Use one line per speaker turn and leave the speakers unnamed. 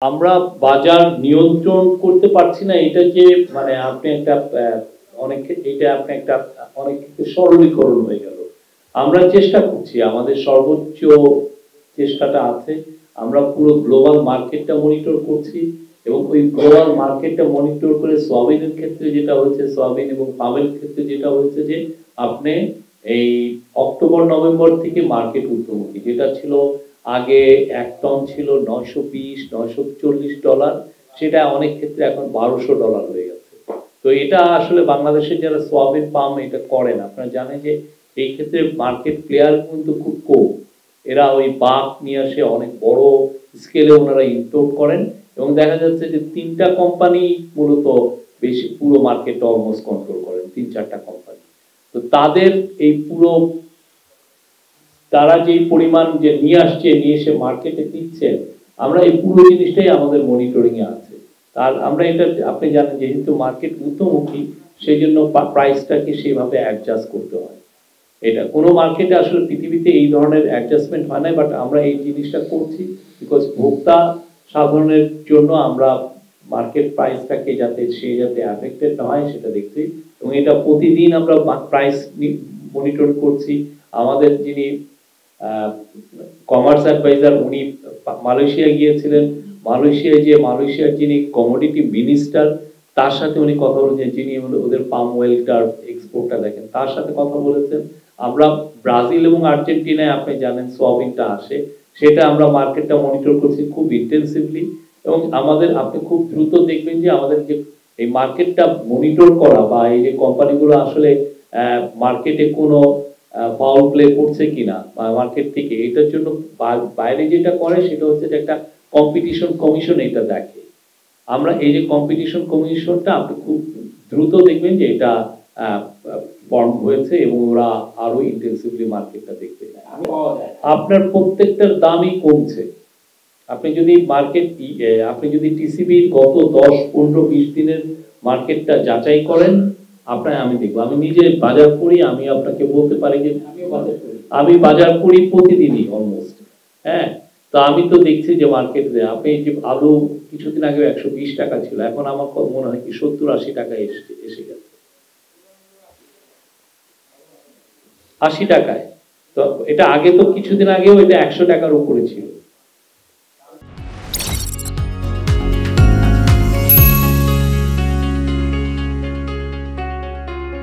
আমরা বাজার নিয়ন্ত্রণ করতে পারছি না, এটা যে মানে আপনি একটা অনেক এটা আপনি একটা অনেক কিছু সরলীকরণ হয়ে গেল। আমরা চেষ্টা করছি, আমাদের সর্বোচ্চ চেষ্টাটা আছে। আমরা পুরো গ্লোবাল মার্কেটটা মনিটর করছি এবং ওই গ্লোবাল মার্কেটটা মনিটর করে সোয়াবিনের ক্ষেত্রে যেটা হচ্ছে, সোয়াবিন এবং পামের ক্ষেত্রে যেটা হচ্ছে যে আপনি এই অক্টোবর নভেম্বর থেকে মার্কেট ঊর্ধ্বমুখী, যেটা ছিল আগে ১ টন ছিল $৯২০-৯৪০, সেটা অনেক ক্ষেত্রে এখন $১২০০ হয়ে গেছে। তো এটা আসলে বাংলাদেশের যারা সোয়াবিন পাম এটা করেন, আপনারা জানেন যে এই ক্ষেত্রে মার্কেট প্লেয়ার কিন্তু খুব কম। এরা ওই বাল্ক নিয়ে আসে, অনেক বড় স্কেলে ওনারা ইম্পোর্ট করেন এবং দেখা যাচ্ছে যে ৩ টা কোম্পানি মূলত বেশি পুরো মার্কেটটা অলমোস্ট কন্ট্রোল করেন, ৩-৪ টা কোম্পানি। তো তাদের এই পুরো তারা যেই পরিমাণ যে নিয়ে আসছে, নিয়ে এসে মার্কেটে দিচ্ছে, আমরা এই পুরো জিনিসটাই আমাদের মনিটরিং এ আছে। আর আমরা এটা আপনি জানেন যেহেতু মার্কেট ঊর্ধ্বমুখী, সেজন্য প্রাইসটাকে সেভাবে অ্যাডজাস্ট করতে হয়। এটা কোন মার্কেটে আসলে পৃথিবীতে এই ধরনের অ্যাডজাস্টমেন্ট হয় না, বাট আমরা এই জিনিসটা করছি বিকজ ভোক্তা সাধারণের জন্য আমরা মার্কেট প্রাইসটাকে যাতে সে যাতে এফেক্টেড না হয় সেটা দেখছি এবং এটা প্রতিদিন আমরা প্রাইস মনিটর করছি। আমাদের যিনি কমার্স অ্যাডভাইজার উনি মালয়েশিয়া গিয়েছিলেন, মালয়েশিয়ায় যে মালয়েশিয়ার যিনি কমোডিটি মিনিস্টার তার সাথে উনি কথা বলেছেন, যিনি ওদের পাম অয়েলটার এক্সপোর্টটা দেখেন তার সাথে কথা বলেছেন। আমরা ব্রাজিল এবং আর্জেন্টিনায় আপনি জানেন সোয়াবিনটা আসে, সেটা আমরা মার্কেটটা মনিটর করছি খুব ইন্টেনসিভলি এবং আমাদের আপনি খুব দ্রুত দেখবেন যে আমাদের যে এই মার্কেটটা মনিটর করা বা এই যে কোম্পানিগুলো আসলে মার্কেটে কোনো ফাউল প্লে করছে কিনা বা মার্কেট থেকে, এটার জন্য বাইরে যেটা করে সেটা হচ্ছে যে একটা কম্পিটিশন কমিশন এটা দেখে। আমরা এই যে কম্পিটিশন কমিশনটা আপনি খুব দ্রুত দেখবেন যে এটা ফর্ম হয়েছে এবং ওরা আরো ইন্টেনসিভলি মার্কেটটা দেখবে। আপনার প্রত্যেকটার দামই কমছে। আপনি যদি মার্কেট আপনি যদি টিসিবির গত 10, 15, 20 দিনের মার্কেটটা যাচাই করেন, আপনার আমি দেখব, আমি নিজে বাজার করি, আমি আপনাকে বলতে পারি যে আমি বাজার করি প্রতিদিনই অলমোস্ট। হ্যাঁ, তো আমি তো দেখছি যে মার্কেটে আপনি যে আলু কিছুদিন আগে ১২০ টাকা ছিল, এখন আমার মনে হয় কি ৭০-৮০ টাকায় এসে গেছে। ৮০ টাকায়। তো এটা আগে তো কিছুদিন আগেও এটা ১০০ টাকার উপরে ছিল।